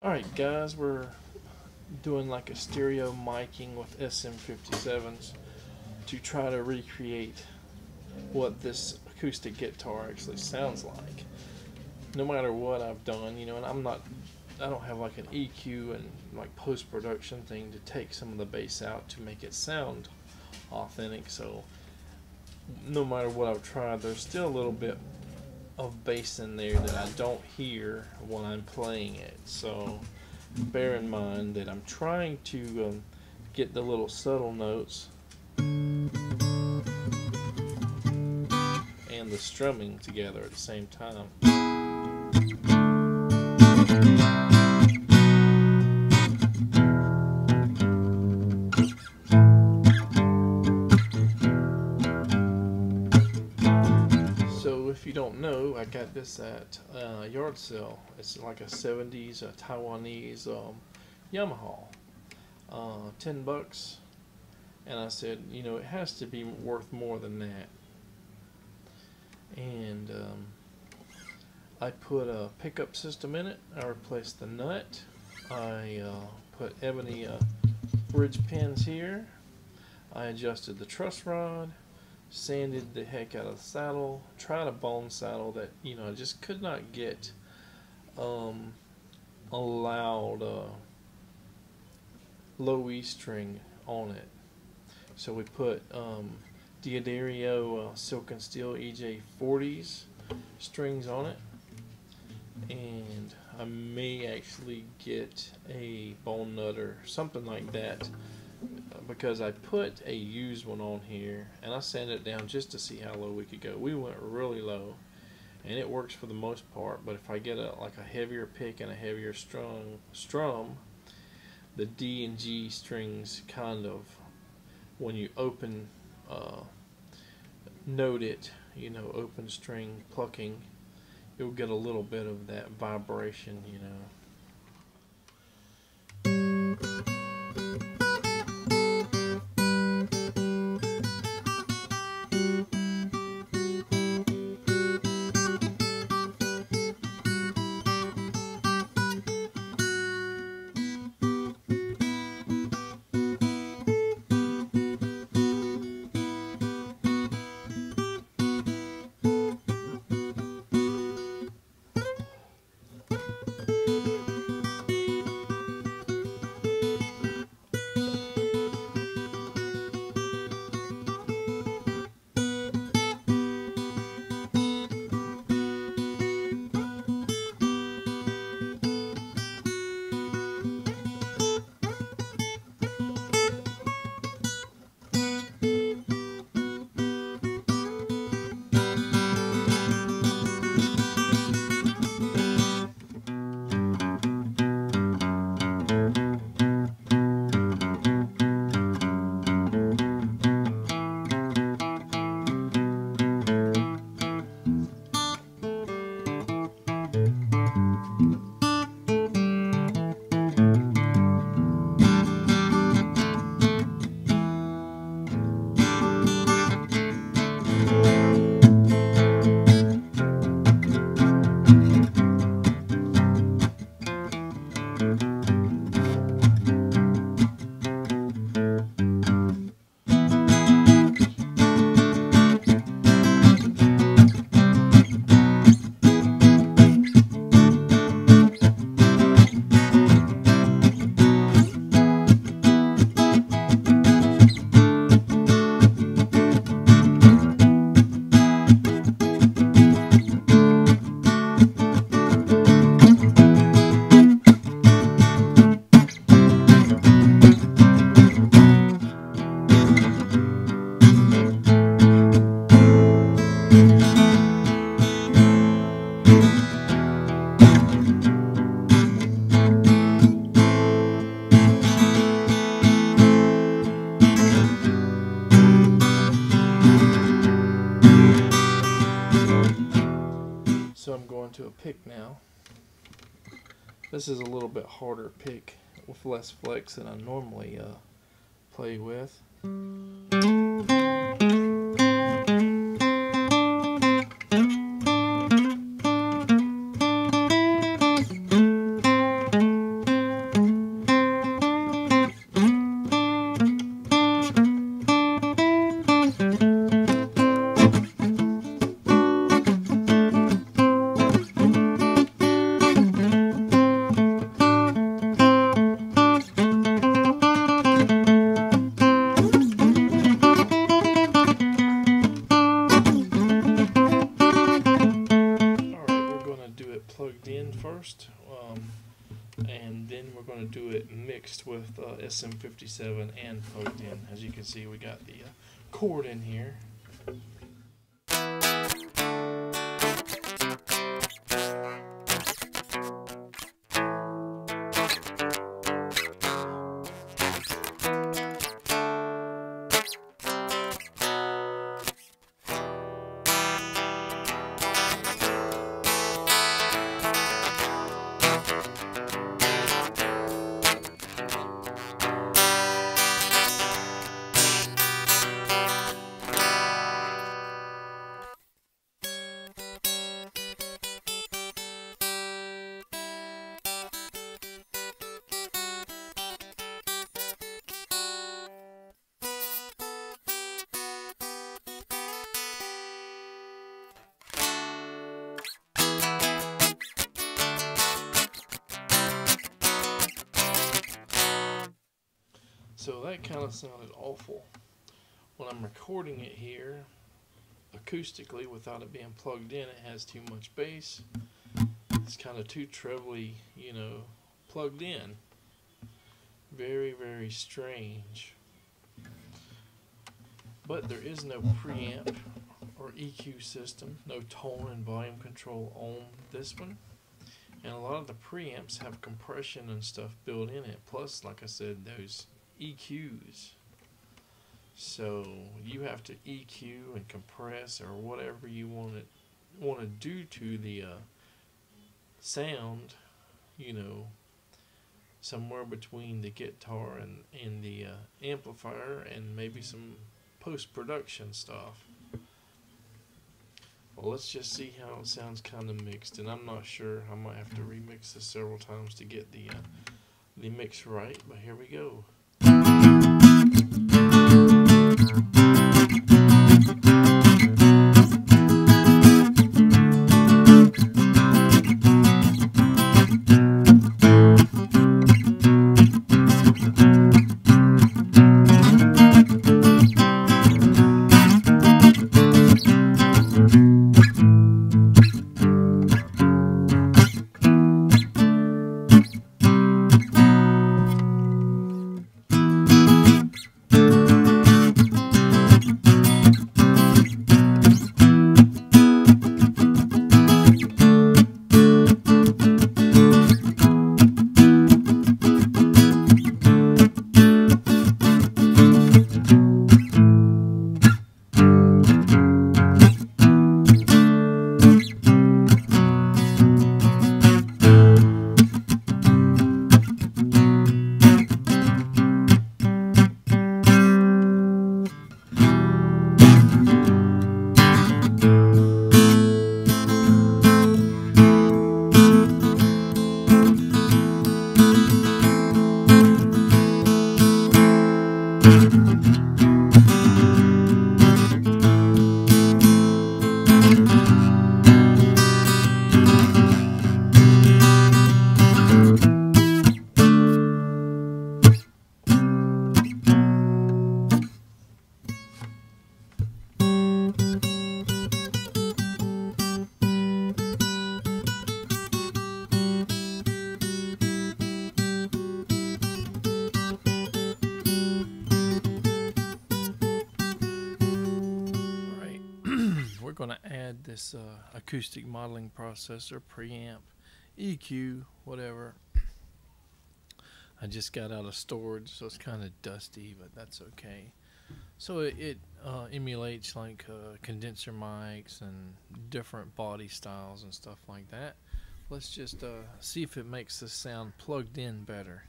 Alright guys, we're doing like a stereo miking with SM57s to try to recreate what this acoustic guitar actually sounds like. No matter what I've done, you know, and I don't have like an EQ and like post-production thing to take some of the bass out to make it sound authentic, so no matter what I've tried, there's still a little bit of bass in there that I don't hear when I'm playing it. So bear in mind that I'm trying to get the little subtle notes and the strumming together at the same time. If you don't know, I got this at a yard sale. It's like a 70s Taiwanese Yamaha, $10, and I said, you know, it has to be worth more than that. And I put a pickup system in it. I replaced the nut. I put ebony bridge pins here. I adjusted the truss rod. Sanded the heck out of the saddle, tried a bone saddle that, you know, I just could not get a loud low E string on it. So we put D'Addario Silk and Steel EJ40s strings on it, and I may actually get a bone nut or something like that, because I put a used one on here and I sanded it down just to see how low we could go. We went really low and it works for the most part, but if I get like a heavier pick and a heavier strum, the D and G strings kind of, when you open note it, you know, open string plucking, you'll get a little bit of that vibration, you know. So I'm going to a pick now. This is a little bit harder pick with less flex than I normally play with. we're going to do it mixed with SM57 and plugged in. As you can see, we got the cord in here. So that kind of sounded awful. When I'm recording it here acoustically without it being plugged in, it has too much bass. It's kind of too trebly, you know, plugged in. Very, very strange. But there is no preamp or EQ system, no tone and volume control on this one. And a lot of the preamps have compression and stuff built in it. Plus, like I said, those EQs. So you have to EQ and compress or whatever you want to do to the sound, you know, somewhere between the guitar and the amplifier, and maybe some post-production stuff. Well, let's just see how it sounds kind of mixed, and I'm not sure. I might have to remix this several times to get the mix right, but here we go. Going to add this acoustic modeling processor, preamp, EQ, whatever. I just got out of storage, so it's kind of dusty, but that's okay. So it emulates like condenser mics and different body styles and stuff like that. Let's just see if it makes this sound plugged in better.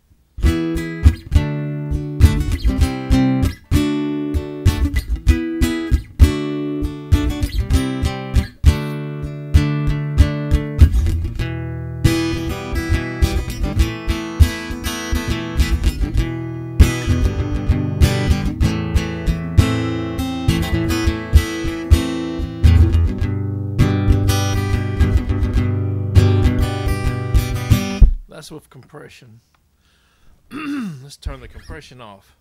That's with compression. Let's turn the compression off.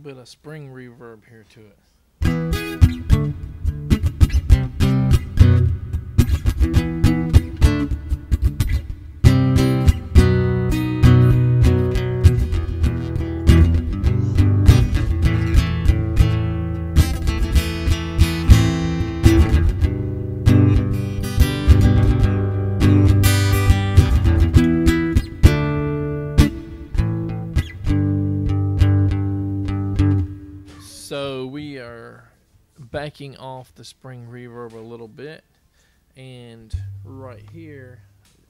bit of spring reverb here to it. So we are backing off the spring reverb a little bit, and right here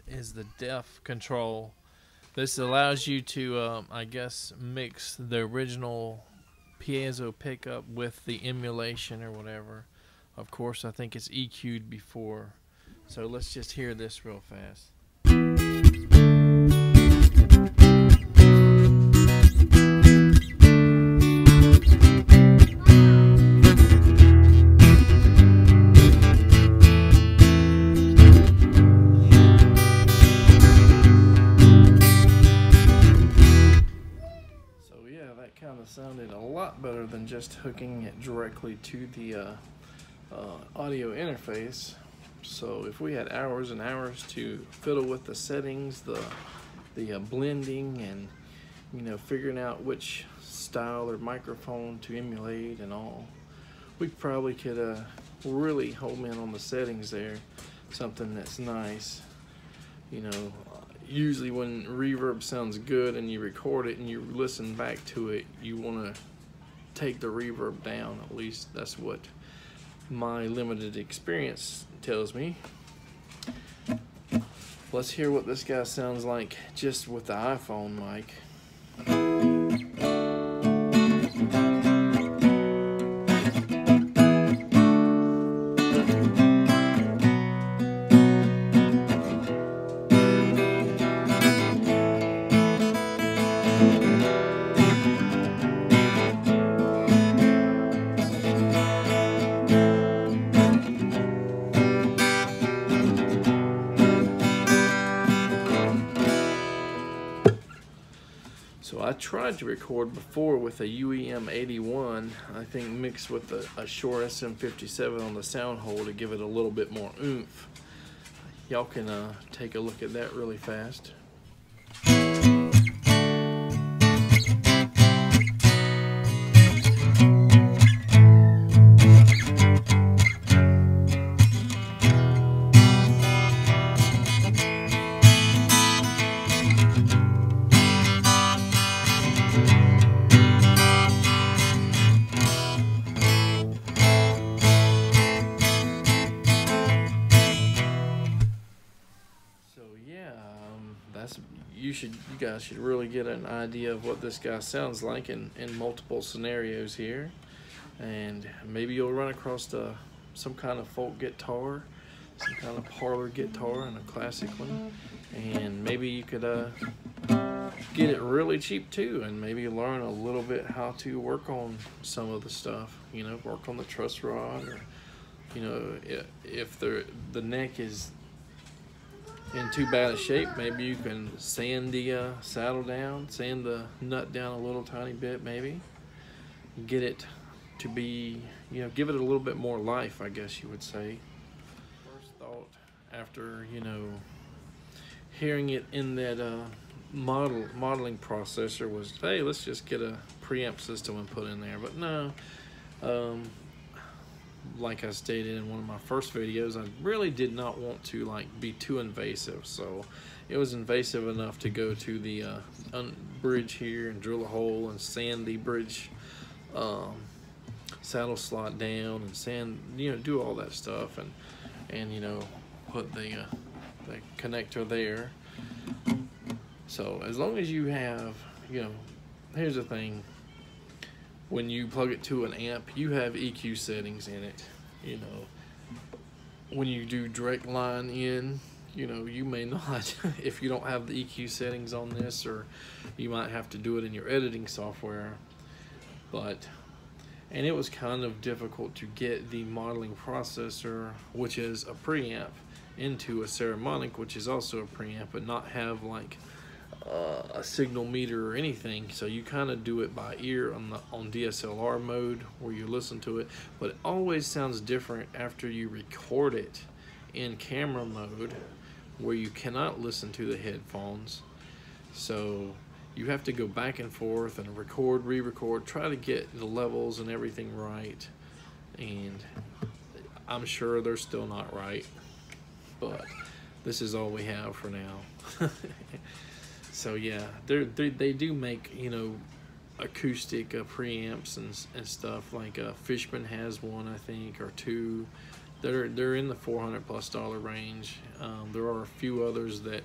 is the depth control. This allows you to, I guess, mix the original piezo pickup with the emulation or whatever. Of course, I think it's EQ'd before. So let's just hear this real fast. Sounded a lot better than just hooking it directly to the audio interface. So if we had hours and hours to fiddle with the settings, the blending, and figuring out which style or microphone to emulate and all, we probably could really home in on the settings there. Something that's nice. Usually when reverb sounds good and you record it and you listen back to it, you want to take the reverb down. At least that's what my limited experience tells me. Let's hear what this guy sounds like just with the iPhone mic. So I tried to record before with a UEM81, I think mixed with a Shure SM57 on the sound hole to give it a little bit more oomph. Y'all can take a look at that really fast. You guys should really get an idea of what this guy sounds like in multiple scenarios here, and maybe you'll run across some kind of folk guitar, some kind of parlor guitar, and a classic one, and maybe you could get it really cheap too, and maybe learn a little bit how to work on some of the stuff. Work on the truss rod, or if the neck is in too bad a shape, maybe you can sand the saddle down, sand the nut down a little tiny bit, maybe get it to be, give it a little bit more life, I guess you would say. First thought after hearing it in that modeling processor was, hey, let's just get a preamp system and put in there. But no, like I stated in one of my first videos, I really did not want to be too invasive, so it was invasive enough to go to the bridge here and drill a hole and sand the bridge saddle slot down and sand, do all that stuff, and put the connector there. So as long as you have, here's the thing. When you plug it to an amp, you have EQ settings in it. When you do direct line in, you may not, if you don't have the EQ settings on this, or you might have to do it in your editing software. And it was kind of difficult to get the modeling processor, which is a preamp, into a Saramonic, which is also a preamp, but not have a signal meter or anything, so you kind of do it by ear on DSLR mode where you listen to it, but it always sounds different after you record it in camera mode where you cannot listen to the headphones. So you have to go back and forth and record, re-record, try to get the levels and everything right, and I'm sure they're still not right, but this is all we have for now. So yeah, they do make, you know, acoustic preamps and stuff. Like Fishman has one, I think, or two. They're in the $400+ range. There are a few others that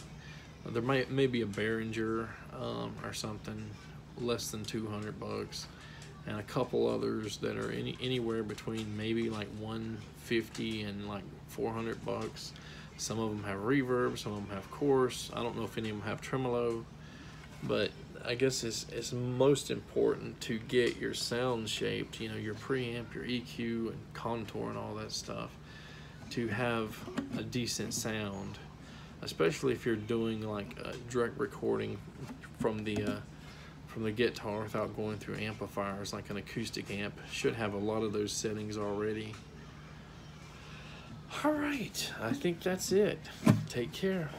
there may be a Behringer or something less than $200, and a couple others that are anywhere between maybe like $150 and like $400. Some of them have reverb, some of them have chorus. I don't know if any of them have tremolo, but I guess it's most important to get your sound shaped, you know, your preamp, your EQ, and contour and all that stuff, to have a decent sound, especially if you're doing like a direct recording from the guitar without going through amplifiers. Like an acoustic amp should have a lot of those settings already. All right, I think that's it. Take care.